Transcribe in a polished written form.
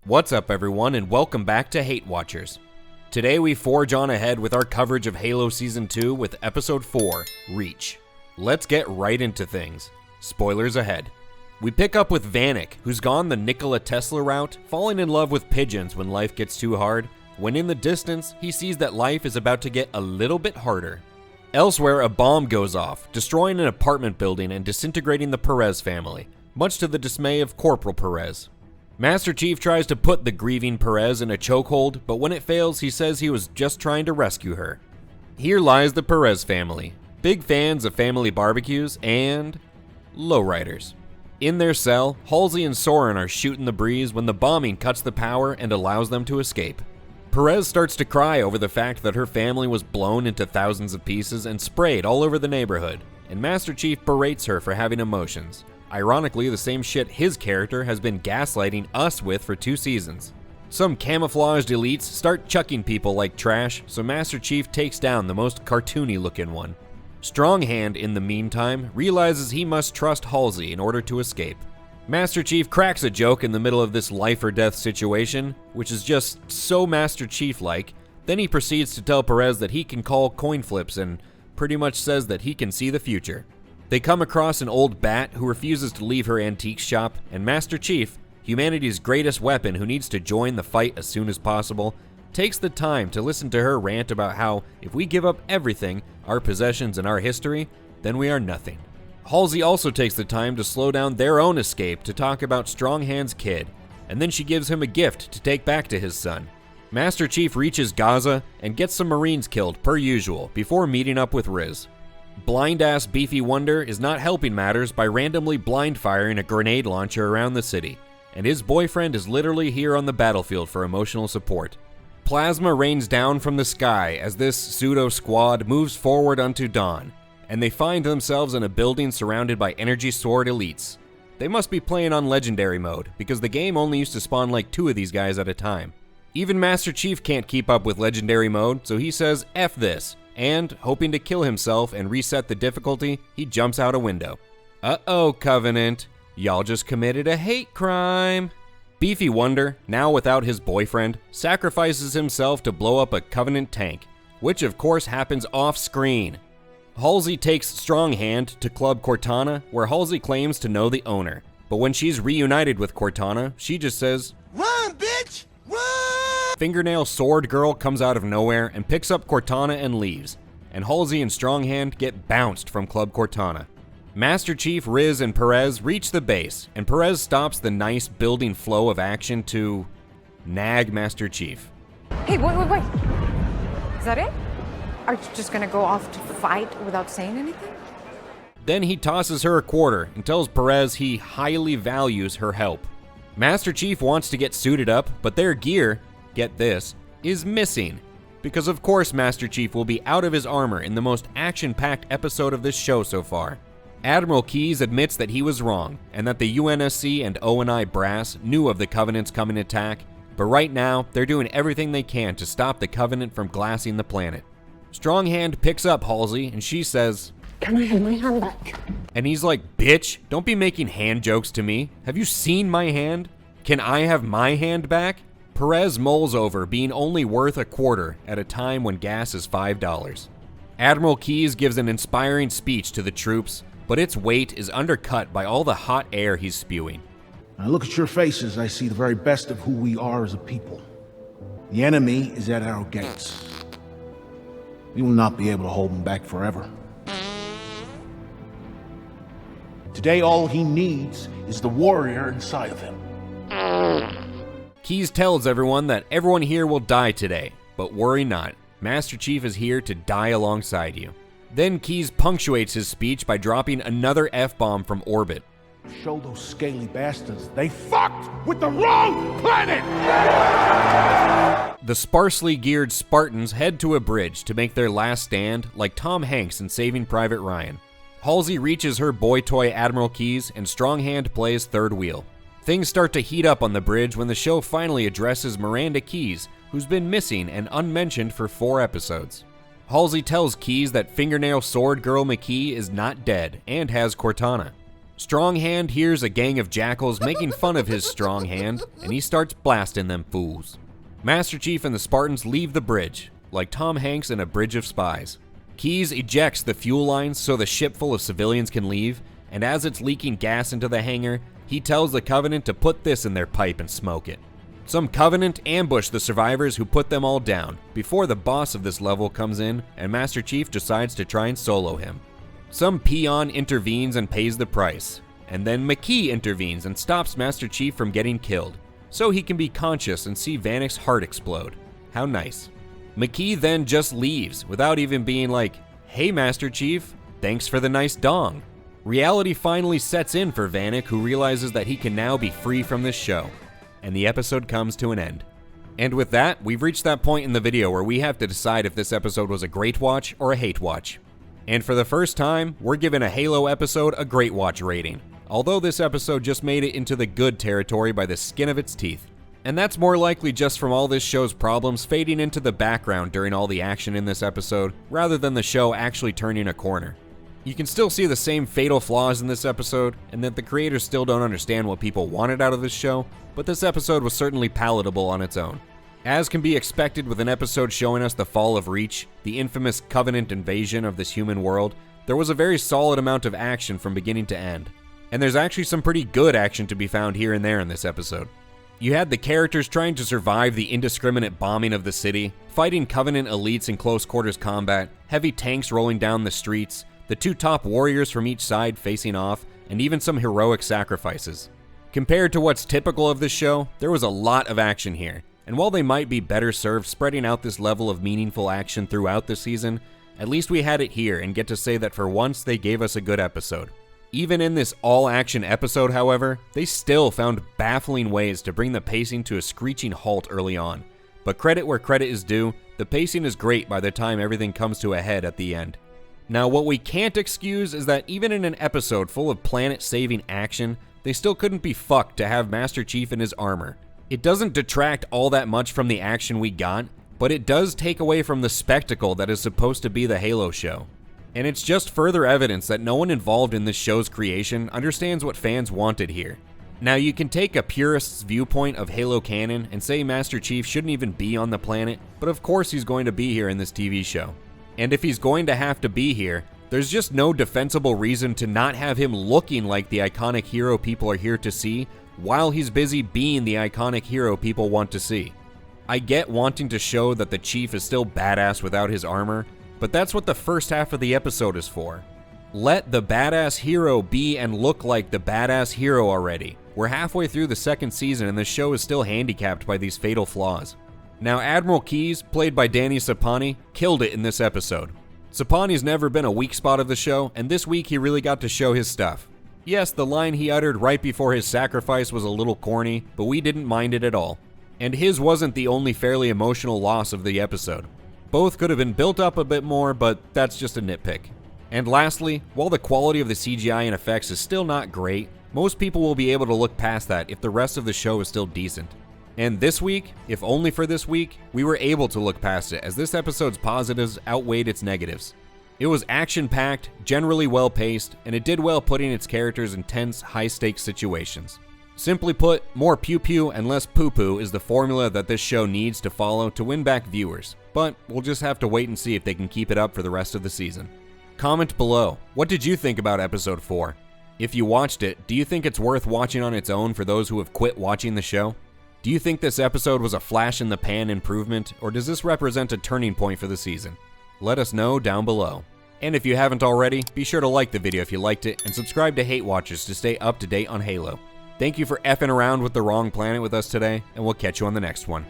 What's up everyone, and welcome back to HateWatchers. Today we forge on ahead with our coverage of Halo Season 2 with Episode 4, Reach. Let's get right into things. Spoilers ahead. We pick up with Vanek, who's gone the Nikola Tesla route, falling in love with pigeons when life gets too hard, when in the distance, he sees that life is about to get a little bit harder. Elsewhere, a bomb goes off, destroying an apartment building and disintegrating the Perez family, much to the dismay of Corporal Perez. Master Chief tries to put the grieving Perez in a chokehold, but when it fails, he says he was just trying to rescue her. Here lies the Perez family, big fans of family barbecues and lowriders. In their cell, Halsey and Soren are shooting the breeze when the bombing cuts the power and allows them to escape. Perez starts to cry over the fact that her family was blown into thousands of pieces and sprayed all over the neighborhood, and Master Chief berates her for having emotions. Ironically, the same shit his character has been gaslighting us with for 2 seasons. Some camouflaged elites start chucking people like trash, so Master Chief takes down the most cartoony looking one. Stronghand, in the meantime, realizes he must trust Halsey in order to escape. Master Chief cracks a joke in the middle of this life or death situation, which is just so Master Chief-like. Then he proceeds to tell Perez that he can call coin flips and pretty much says that he can see the future. They come across an old bat who refuses to leave her antique shop, and Master Chief, humanity's greatest weapon who needs to join the fight as soon as possible, takes the time to listen to her rant about how if we give up everything, our possessions and our history, then we are nothing. Halsey also takes the time to slow down their own escape to talk about Stronghand's kid, and then she gives him a gift to take back to his son. Master Chief reaches Gaza and gets some Marines killed per usual before meeting up with Riz. Blind-ass Beefy Wonder is not helping matters by randomly blind-firing a grenade launcher around the city, and his boyfriend is literally here on the battlefield for emotional support. Plasma rains down from the sky as this pseudo-squad moves forward unto dawn, and they find themselves in a building surrounded by energy sword elites. They must be playing on legendary mode, because the game only used to spawn like 2 of these guys at a time. Even Master Chief can't keep up with legendary mode, so he says F this, and, hoping to kill himself and reset the difficulty, he jumps out a window. Uh-oh, Covenant. Y'all just committed a hate crime. Beefy Wonder, now without his boyfriend, sacrifices himself to blow up a Covenant tank, which of course happens off-screen. Halsey takes Stronghand to Club Cortana, where Halsey claims to know the owner. But when she's reunited with Cortana, she just says, "Run, bitch! Run!" Fingernail Sword Girl comes out of nowhere and picks up Cortana and leaves, and Halsey and Stronghand get bounced from Club Cortana. Master Chief, Riz, and Perez reach the base, and Perez stops the nice building flow of action to nag Master Chief. Hey, wait. Is that it? Are you just gonna go off to fight without saying anything? Then he tosses her a quarter and tells Perez he highly values her help. Master Chief wants to get suited up, but their gear, get this, is missing. Because of course Master Chief will be out of his armor in the most action-packed episode of this show so far. Admiral Keyes admits that he was wrong, and that the UNSC and O&I brass knew of the Covenant's coming attack, but right now, they're doing everything they can to stop the Covenant from glassing the planet. Stronghand picks up Halsey, and she says, "Can I have my hand back?" And he's like, "Bitch, don't be making hand jokes to me. Have you seen my hand? Can I have my hand back?" Perez mulls over being only worth a quarter at a time when gas is $5. Admiral Keyes gives an inspiring speech to the troops, but its weight is undercut by all the hot air he's spewing. When I look at your faces, I see the very best of who we are as a people. The enemy is at our gates. We will not be able to hold him back forever. Today, all he needs is the warrior inside of him. Keyes tells everyone that everyone here will die today, but worry not. Master Chief is here to die alongside you. Then Keyes punctuates his speech by dropping another F-bomb from orbit. Show those scaly bastards they fucked with the wrong planet! The sparsely geared Spartans head to a bridge to make their last stand, like Tom Hanks in Saving Private Ryan. Halsey reaches her boy toy Admiral Keyes, and Stronghand plays third wheel. Things start to heat up on the bridge when the show finally addresses Miranda Keyes, who's been missing and unmentioned for 4 episodes. Halsey tells Keyes that Fingernail Sword Girl McKee is not dead and has Cortana. Strong Hand hears a gang of jackals making fun of his strong hand, and he starts blasting them fools. Master Chief and the Spartans leave the bridge, like Tom Hanks in A Bridge of Spies. Keyes ejects the fuel lines so the ship full of civilians can leave, and as it's leaking gas into the hangar, he tells the Covenant to put this in their pipe and smoke it. Some Covenant ambush the survivors who put them all down, before the boss of this level comes in and Master Chief decides to try and solo him. Some peon intervenes and pays the price, and then McKee intervenes and stops Master Chief from getting killed, so he can be conscious and see Vanek's heart explode. How nice. McKee then just leaves without even being like, "Hey Master Chief, thanks for the nice dong." Reality finally sets in for Vanek, who realizes that he can now be free from this show, and the episode comes to an end. And with that, we've reached that point in the video where we have to decide if this episode was a great watch or a hate watch. And for the first time, we're giving a Halo episode a great watch rating, although this episode just made it into the good territory by the skin of its teeth. And that's more likely just from all this show's problems fading into the background during all the action in this episode, rather than the show actually turning a corner. You can still see the same fatal flaws in this episode, and that the creators still don't understand what people wanted out of this show, but this episode was certainly palatable on its own. As can be expected with an episode showing us the fall of Reach, the infamous Covenant invasion of this human world, there was a very solid amount of action from beginning to end. And there's actually some pretty good action to be found here and there in this episode. You had the characters trying to survive the indiscriminate bombing of the city, fighting Covenant elites in close quarters combat, heavy tanks rolling down the streets, the two top warriors from each side facing off, and even some heroic sacrifices. Compared to what's typical of this show, there was a lot of action here, and while they might be better served spreading out this level of meaningful action throughout the season, at least we had it here and get to say that for once they gave us a good episode. Even in this all-action episode, however, they still found baffling ways to bring the pacing to a screeching halt early on. But credit where credit is due, the pacing is great by the time everything comes to a head at the end. Now, what we can't excuse is that even in an episode full of planet-saving action, they still couldn't be fucked to have Master Chief in his armor. It doesn't detract all that much from the action we got, but it does take away from the spectacle that is supposed to be the Halo show. And it's just further evidence that no one involved in this show's creation understands what fans wanted here. Now, you can take a purist's viewpoint of Halo canon and say Master Chief shouldn't even be on the planet, but of course he's going to be here in this TV show. And if he's going to have to be here, there's just no defensible reason to not have him looking like the iconic hero people are here to see, while he's busy being the iconic hero people want to see. I get wanting to show that the Chief is still badass without his armor, but that's what the first half of the episode is for. Let the badass hero be and look like the badass hero already. We're halfway through the second season and the show is still handicapped by these fatal flaws. Now, Admiral Keyes, played by Danny Sapani, killed it in this episode. Sapani's never been a weak spot of the show, and this week he really got to show his stuff. Yes, the line he uttered right before his sacrifice was a little corny, but we didn't mind it at all. And his wasn't the only fairly emotional loss of the episode. Both could have been built up a bit more, but that's just a nitpick. And lastly, while the quality of the CGI and effects is still not great, most people will be able to look past that if the rest of the show is still decent. And this week, if only for this week, we were able to look past it as this episode's positives outweighed its negatives. It was action-packed, generally well-paced, and it did well putting its characters in tense, high-stakes situations. Simply put, more pew-pew and less poo-poo is the formula that this show needs to follow to win back viewers, but we'll just have to wait and see if they can keep it up for the rest of the season. Comment below, what did you think about episode 4? If you watched it, do you think it's worth watching on its own for those who have quit watching the show? Do you think this episode was a flash-in-the-pan improvement, or does this represent a turning point for the season? Let us know down below. And if you haven't already, be sure to like the video if you liked it, and subscribe to HateWatchers to stay up to date on Halo. Thank you for effing around with the wrong planet with us today, and we'll catch you on the next one.